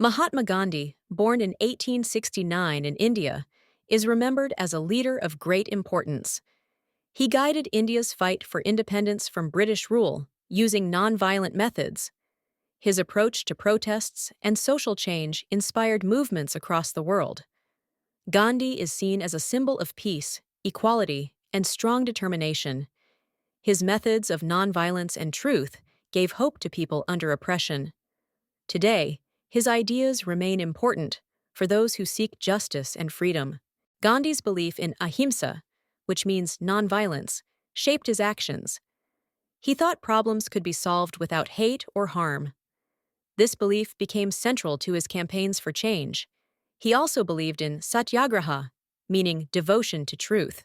Mahatma Gandhi, born in 1869 in India, is remembered as a leader of great importance. He guided India's fight for independence from British rule using nonviolent methods. His approach to protests and social change inspired movements across the world. Gandhi is seen as a symbol of peace, equality, and strong determination. His methods of nonviolence and truth gave hope to people under oppression. Today, his ideas remain important for those who seek justice and freedom. Gandhi's belief in ahimsa, which means nonviolence, shaped his actions. He thought problems could be solved without hate or harm. This belief became central to his campaigns for change. He also believed in satyagraha, meaning devotion to truth.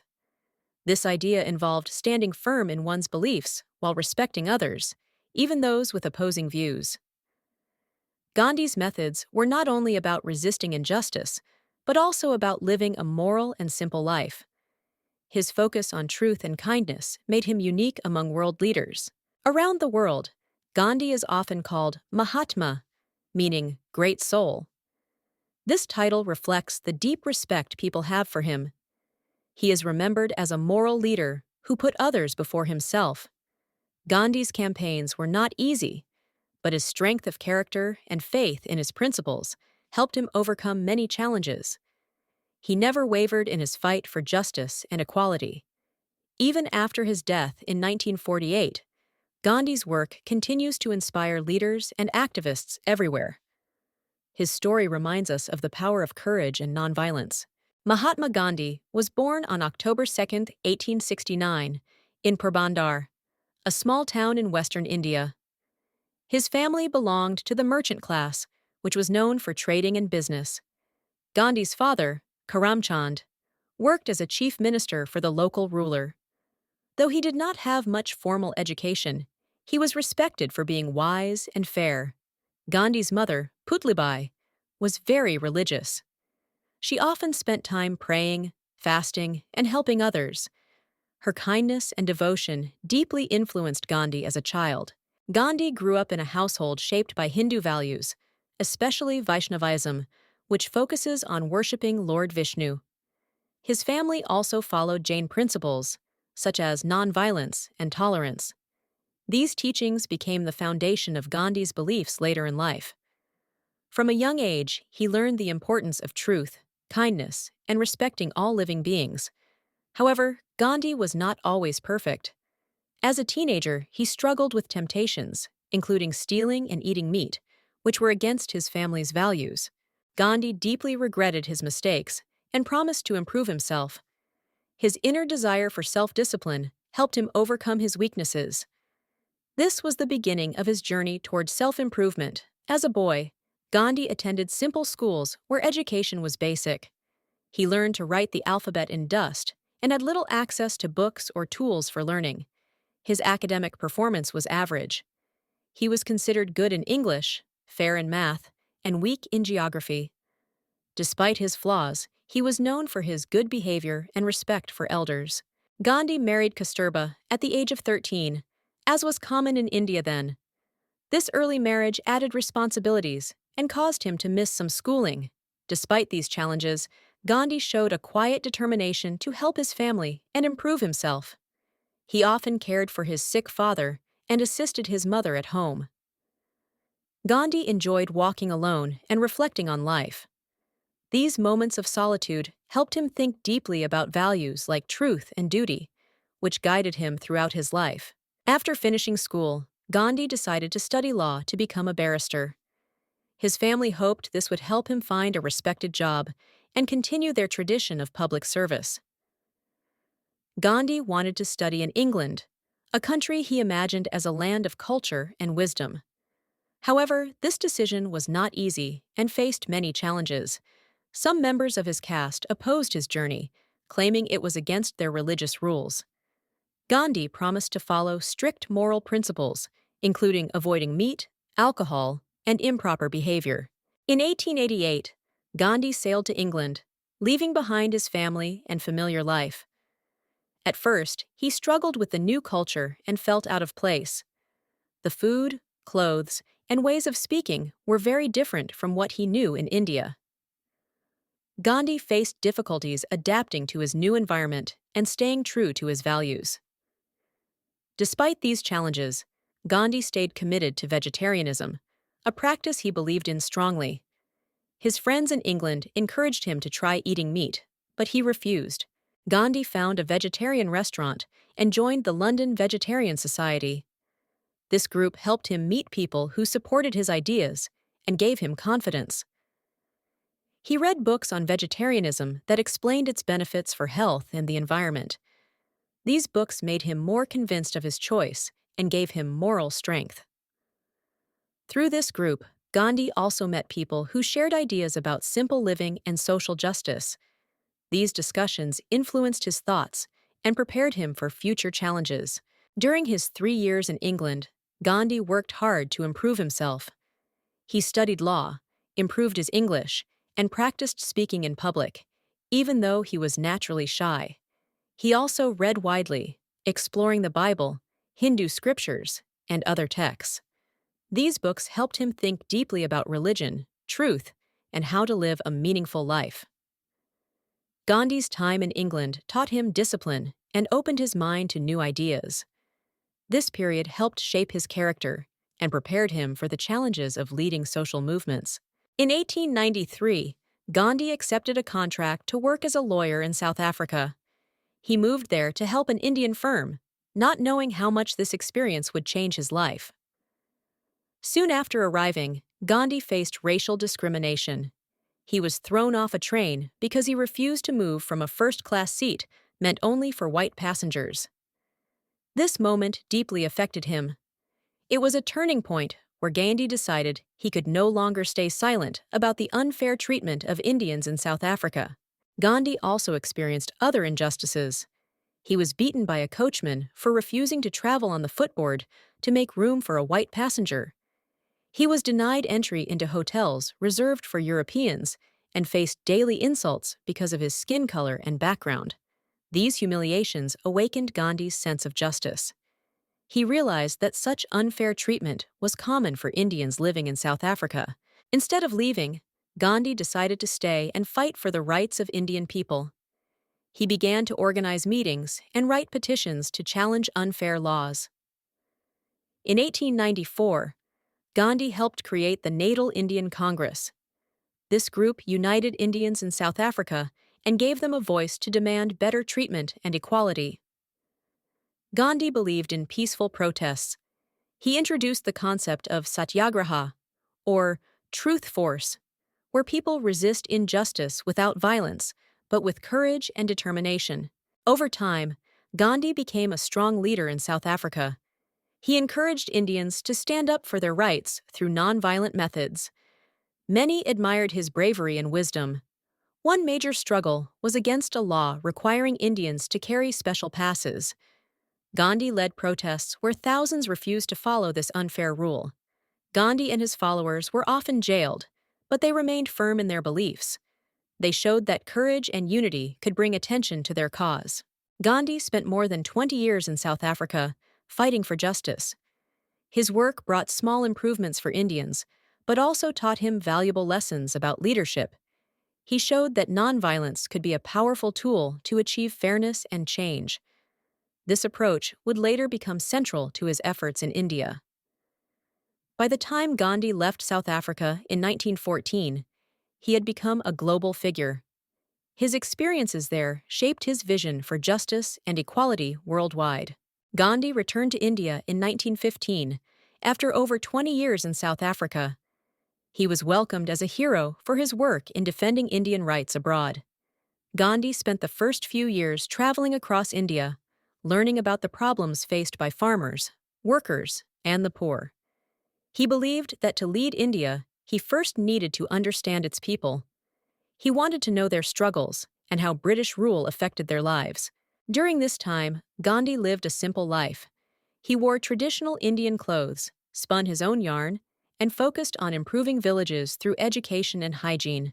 This idea involved standing firm in one's beliefs while respecting others, even those with opposing views. Gandhi's methods were not only about resisting injustice, but also about living a moral and simple life. His focus on truth and kindness made him unique among world leaders. Around the world, Gandhi is often called Mahatma, meaning great soul. This title reflects the deep respect people have for him. He is remembered as a moral leader who put others before himself. Gandhi's campaigns were not easy, but his strength of character and faith in his principles helped him overcome many challenges. He never wavered in his fight for justice and equality. Even after his death in 1948, Gandhi's work continues to inspire leaders and activists everywhere. His story reminds us of the power of courage and nonviolence. Mahatma Gandhi was born on October 2, 1869, in Porbandar, a small town in western India. His family belonged to the merchant class, which was known for trading and business. Gandhi's father, Karamchand, worked as a chief minister for the local ruler. Though he did not have much formal education, he was respected for being wise and fair. Gandhi's mother, Putlibai, was very religious. She often spent time praying, fasting, and helping others. Her kindness and devotion deeply influenced Gandhi as a child. Gandhi grew up in a household shaped by Hindu values, especially Vaishnavism, which focuses on worshipping Lord Vishnu. His family also followed Jain principles, such as nonviolence and tolerance. These teachings became the foundation of Gandhi's beliefs later in life. From a young age, he learned the importance of truth, kindness, and respecting all living beings. However, Gandhi was not always perfect. As a teenager, he struggled with temptations, including stealing and eating meat, which were against his family's values. Gandhi deeply regretted his mistakes and promised to improve himself. His inner desire for self-discipline helped him overcome his weaknesses. This was the beginning of his journey toward self-improvement. As a boy, Gandhi attended simple schools where education was basic. He learned to write the alphabet in dust and had little access to books or tools for learning. His academic performance was average. He was considered good in English, fair in math, and weak in geography. Despite his flaws, he was known for his good behavior and respect for elders. Gandhi married Kasturba at the age of 13, as was common in India then. This early marriage added responsibilities and caused him to miss some schooling. Despite these challenges, Gandhi showed a quiet determination to help his family and improve himself. He often cared for his sick father and assisted his mother at home. Gandhi enjoyed walking alone and reflecting on life. These moments of solitude helped him think deeply about values like truth and duty, which guided him throughout his life. After finishing school, Gandhi decided to study law to become a barrister. His family hoped this would help him find a respected job and continue their tradition of public service. Gandhi wanted to study in England, a country he imagined as a land of culture and wisdom. However, this decision was not easy and faced many challenges. Some members of his caste opposed his journey, claiming it was against their religious rules. Gandhi promised to follow strict moral principles, including avoiding meat, alcohol, and improper behavior. In 1888, Gandhi sailed to England, leaving behind his family and familiar life. At first, he struggled with the new culture and felt out of place. The food, clothes, and ways of speaking were very different from what he knew in India. Gandhi faced difficulties adapting to his new environment and staying true to his values. Despite these challenges, Gandhi stayed committed to vegetarianism, a practice he believed in strongly. His friends in England encouraged him to try eating meat, but he refused. Gandhi found a vegetarian restaurant and joined the London Vegetarian Society. This group helped him meet people who supported his ideas and gave him confidence. He read books on vegetarianism that explained its benefits for health and the environment. These books made him more convinced of his choice and gave him moral strength. Through this group, Gandhi also met people who shared ideas about simple living and social justice. These discussions influenced his thoughts and prepared him for future challenges. During his 3 years in England, Gandhi worked hard to improve himself. He studied law, improved his English, and practiced speaking in public, even though he was naturally shy. He also read widely, exploring the Bible, Hindu scriptures, and other texts. These books helped him think deeply about religion, truth, and how to live a meaningful life. Gandhi's time in England taught him discipline and opened his mind to new ideas. This period helped shape his character and prepared him for the challenges of leading social movements. In 1893, Gandhi accepted a contract to work as a lawyer in South Africa. He moved there to help an Indian firm, not knowing how much this experience would change his life. Soon after arriving, Gandhi faced racial discrimination. He was thrown off a train because he refused to move from a first-class seat meant only for white passengers. This moment deeply affected him. It was a turning point where Gandhi decided he could no longer stay silent about the unfair treatment of Indians in South Africa. Gandhi also experienced other injustices. He was beaten by a coachman for refusing to travel on the footboard to make room for a white passenger. He was denied entry into hotels reserved for Europeans and faced daily insults because of his skin color and background. These humiliations awakened Gandhi's sense of justice. He realized that such unfair treatment was common for Indians living in South Africa. Instead of leaving, Gandhi decided to stay and fight for the rights of Indian people. He began to organize meetings and write petitions to challenge unfair laws. In 1894, Gandhi helped create the Natal Indian Congress. This group united Indians in South Africa and gave them a voice to demand better treatment and equality. Gandhi believed in peaceful protests. He introduced the concept of satyagraha, or truth force, where people resist injustice without violence, but with courage and determination. Over time, Gandhi became a strong leader in South Africa. He encouraged Indians to stand up for their rights through nonviolent methods. Many admired his bravery and wisdom. One major struggle was against a law requiring Indians to carry special passes. Gandhi led protests where thousands refused to follow this unfair rule. Gandhi and his followers were often jailed, but they remained firm in their beliefs. They showed that courage and unity could bring attention to their cause. Gandhi spent more than 20 years in South Africa, fighting for justice. His work brought small improvements for Indians, but also taught him valuable lessons about leadership. He showed that nonviolence could be a powerful tool to achieve fairness and change. This approach would later become central to his efforts in India. By the time Gandhi left South Africa in 1914, he had become a global figure. His experiences there shaped his vision for justice and equality worldwide. Gandhi returned to India in 1915, after over 20 years in South Africa. He was welcomed as a hero for his work in defending Indian rights abroad. Gandhi spent the first few years traveling across India, learning about the problems faced by farmers, workers, and the poor. He believed that to lead India, he first needed to understand its people. He wanted to know their struggles and how British rule affected their lives. During this time, Gandhi lived a simple life. He wore traditional Indian clothes, spun his own yarn, and focused on improving villages through education and hygiene.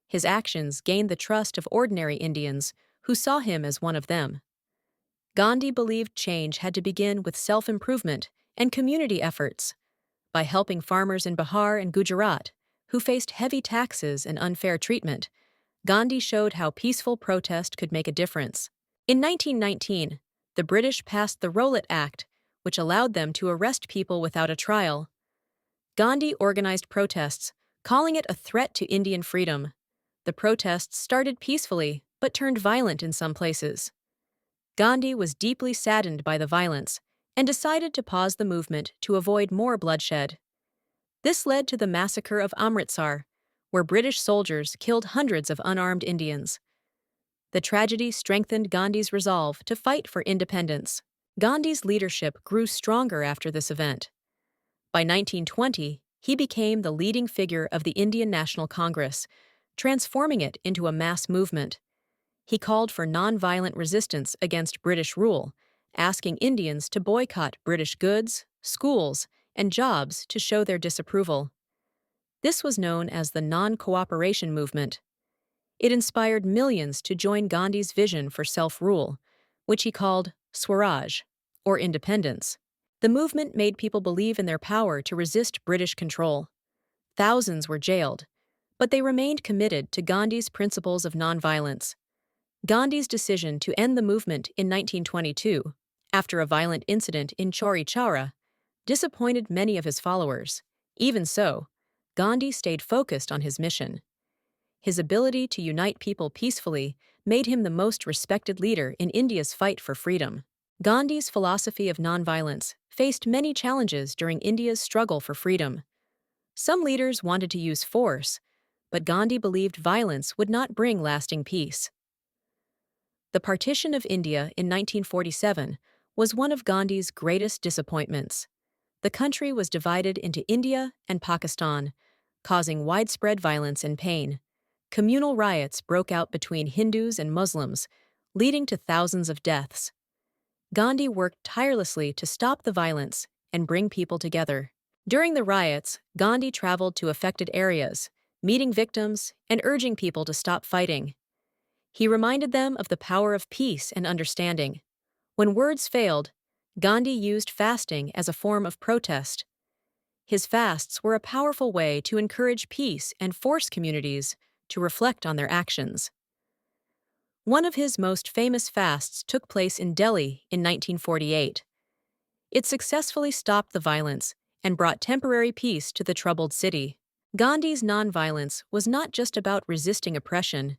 His actions gained the trust of ordinary Indians, who saw him as one of them. Gandhi believed change had to begin with self-improvement and community efforts. by helping farmers in Bihar and Gujarat, who faced heavy taxes and unfair treatment. Gandhi showed how peaceful protest could make a difference. In 1919, the British passed the Rowlatt Act, which allowed them to arrest people without a trial. Gandhi organized protests, calling it a threat to Indian freedom. The protests started peacefully, but turned violent in some places. Gandhi was deeply saddened by the violence and decided to pause the movement to avoid more bloodshed. This led to the massacre of Amritsar, where British soldiers killed hundreds of unarmed Indians. The tragedy strengthened Gandhi's resolve to fight for independence. Gandhi's leadership grew stronger after this event. By 1920, he became the leading figure of the Indian National Congress, transforming it into a mass movement. He called for nonviolent resistance against British rule, asking Indians to boycott British goods, schools, and jobs to show their disapproval. This was known as the non-cooperation movement. It inspired millions to join Gandhi's vision for self-rule, which he called Swaraj, or independence. The movement made people believe in their power to resist British control. Thousands were jailed, but they remained committed to Gandhi's principles of nonviolence. Gandhi's decision to end the movement in 1922, after a violent incident in Chauri Chaura, disappointed many of his followers. Even so, Gandhi stayed focused on his mission. His ability to unite people peacefully made him the most respected leader in India's fight for freedom. Gandhi's philosophy of nonviolence faced many challenges during India's struggle for freedom. Some leaders wanted to use force, but Gandhi believed violence would not bring lasting peace. The partition of India in 1947 was one of Gandhi's greatest disappointments. The country was divided into India and Pakistan, causing widespread violence and pain. Communal riots broke out between Hindus and Muslims, leading to thousands of deaths. Gandhi worked tirelessly to stop the violence and bring people together. During the riots, Gandhi traveled to affected areas, meeting victims and urging people to stop fighting. He reminded them of the power of peace and understanding. When words failed, Gandhi used fasting as a form of protest. His fasts were a powerful way to encourage peace and force communities to reflect on their actions. One of his most famous fasts took place in Delhi in 1948. It successfully stopped the violence and brought temporary peace to the troubled city. Gandhi's nonviolence was not just about resisting oppression.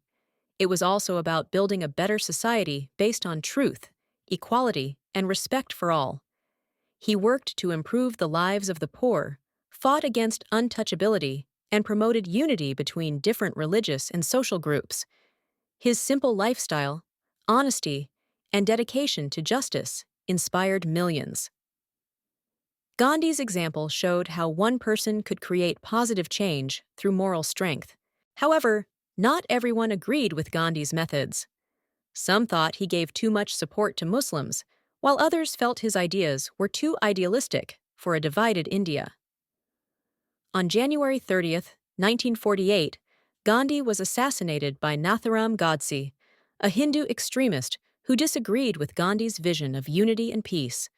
It was also about building a better society based on truth, equality, and respect for all. He worked to improve the lives of the poor, fought against untouchability, and promoted unity between different religious and social groups. His simple lifestyle, honesty, and dedication to justice inspired millions. Gandhi's example showed how one person could create positive change through moral strength. However, not everyone agreed with Gandhi's methods. Some thought he gave too much support to Muslims, while others felt his ideas were too idealistic for a divided India. On January 30th, 1948, Gandhi was assassinated by Nathuram Godse, a Hindu extremist who disagreed with Gandhi's vision of unity and peace.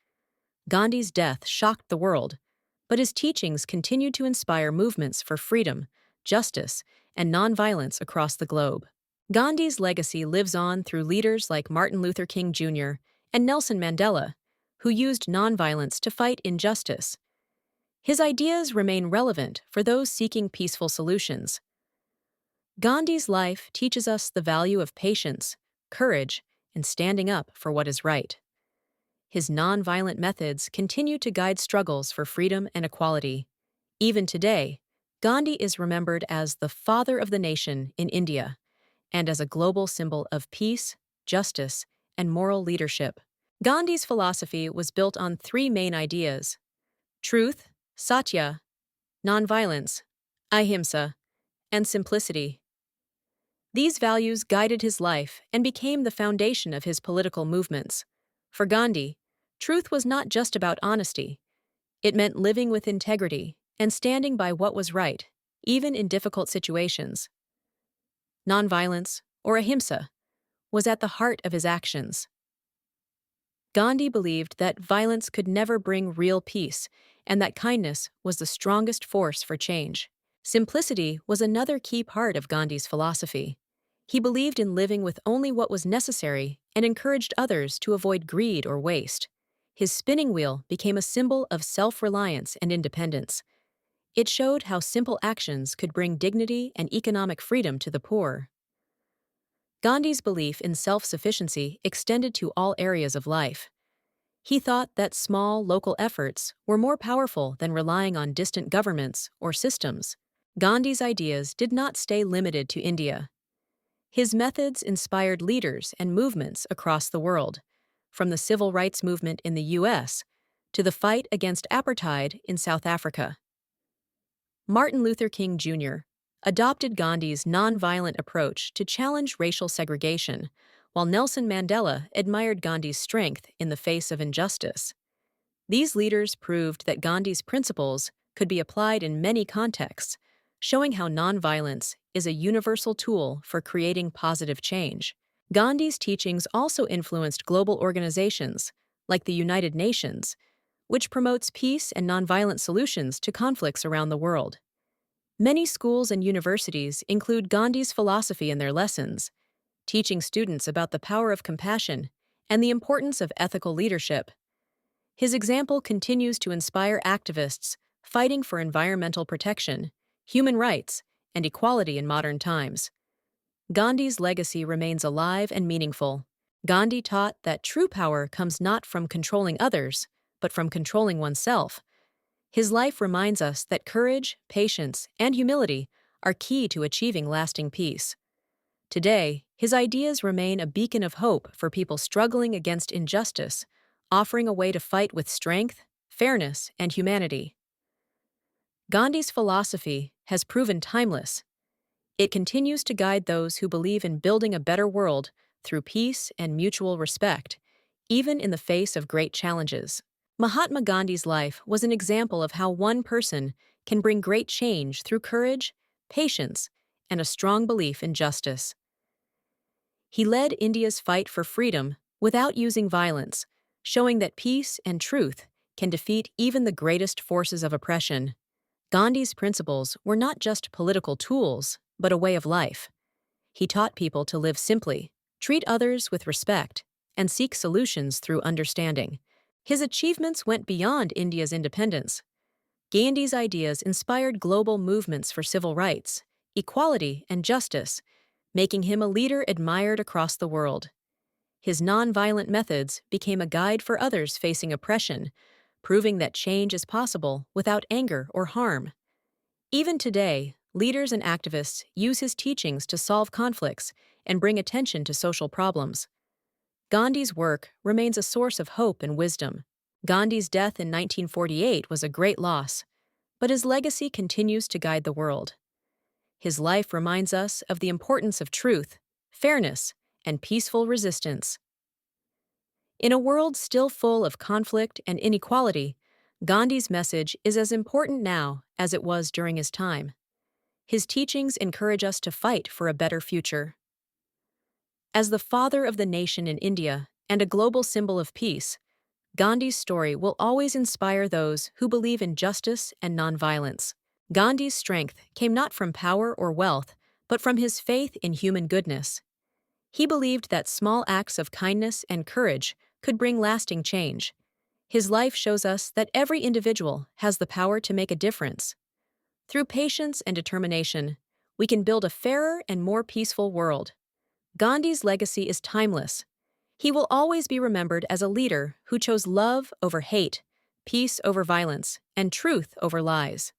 Gandhi's death shocked the world, but his teachings continued to inspire movements for freedom, justice, and nonviolence across the globe. Gandhi's legacy lives on through leaders like Martin Luther King Jr. and Nelson Mandela, who used nonviolence to fight injustice. His ideas remain relevant for those seeking peaceful solutions. Gandhi's life teaches us the value of patience, courage, and standing up for what is right. His nonviolent methods continue to guide struggles for freedom and equality. Even today, Gandhi is remembered as the father of the nation in India and as a global symbol of peace, justice, and moral leadership. Gandhi's philosophy was built on three main ideas: truth, satya, nonviolence, ahimsa, and simplicity. These values guided his life and became the foundation of his political movements. For Gandhi, truth was not just about honesty. It meant living with integrity and standing by what was right, even in difficult situations. Nonviolence, or ahimsa, was at the heart of his actions. Gandhi believed that violence could never bring real peace and that kindness was the strongest force for change. Simplicity was another key part of Gandhi's philosophy. He believed in living with only what was necessary and encouraged others to avoid greed or waste. His spinning wheel became a symbol of self-reliance and independence. It showed how simple actions could bring dignity and economic freedom to the poor. Gandhi's belief in self-sufficiency extended to all areas of life. He thought that small, local efforts were more powerful than relying on distant governments or systems. Gandhi's ideas did not stay limited to India. His methods inspired leaders and movements across the world, from the civil rights movement in the US to the fight against apartheid in South Africa. Martin Luther King Jr. adopted Gandhi's nonviolent approach to challenge racial segregation, while Nelson Mandela admired Gandhi's strength in the face of injustice. These leaders proved that Gandhi's principles could be applied in many contexts, showing how nonviolence is a universal tool for creating positive change. Gandhi's teachings also influenced global organizations, like the United Nations, which promotes peace and nonviolent solutions to conflicts around the world. Many schools and universities include Gandhi's philosophy in their lessons, teaching students about the power of compassion and the importance of ethical leadership. His example continues to inspire activists fighting for environmental protection, human rights, and equality in modern times. Gandhi's legacy remains alive and meaningful. Gandhi taught that true power comes not from controlling others, but from controlling oneself. His life reminds us that courage, patience, and humility are key to achieving lasting peace. Today, his ideas remain a beacon of hope for people struggling against injustice, offering a way to fight with strength, fairness, and humanity. Gandhi's philosophy has proven timeless. It continues to guide those who believe in building a better world through peace and mutual respect, even in the face of great challenges. Mahatma Gandhi's life was an example of how one person can bring great change through courage, patience, and a strong belief in justice. He led India's fight for freedom without using violence, showing that peace and truth can defeat even the greatest forces of oppression. Gandhi's principles were not just political tools, but a way of life. He taught people to live simply, treat others with respect, and seek solutions through understanding. His achievements went beyond India's independence. Gandhi's ideas inspired global movements for civil rights, equality, and justice, making him a leader admired across the world. His nonviolent methods became a guide for others facing oppression, proving that change is possible without anger or harm. Even today, leaders and activists use his teachings to solve conflicts and bring attention to social problems. Gandhi's work remains a source of hope and wisdom. Gandhi's death in 1948 was a great loss, but his legacy continues to guide the world. His life reminds us of the importance of truth, fairness, and peaceful resistance. In a world still full of conflict and inequality, Gandhi's message is as important now as it was during his time. His teachings encourage us to fight for a better future. As the father of the nation in India and a global symbol of peace, Gandhi's story will always inspire those who believe in justice and nonviolence. Gandhi's strength came not from power or wealth, but from his faith in human goodness. He believed that small acts of kindness and courage could bring lasting change. His life shows us that every individual has the power to make a difference. Through patience and determination, we can build a fairer and more peaceful world. Gandhi's legacy is timeless. He will always be remembered as a leader who chose love over hate, peace over violence, and truth over lies.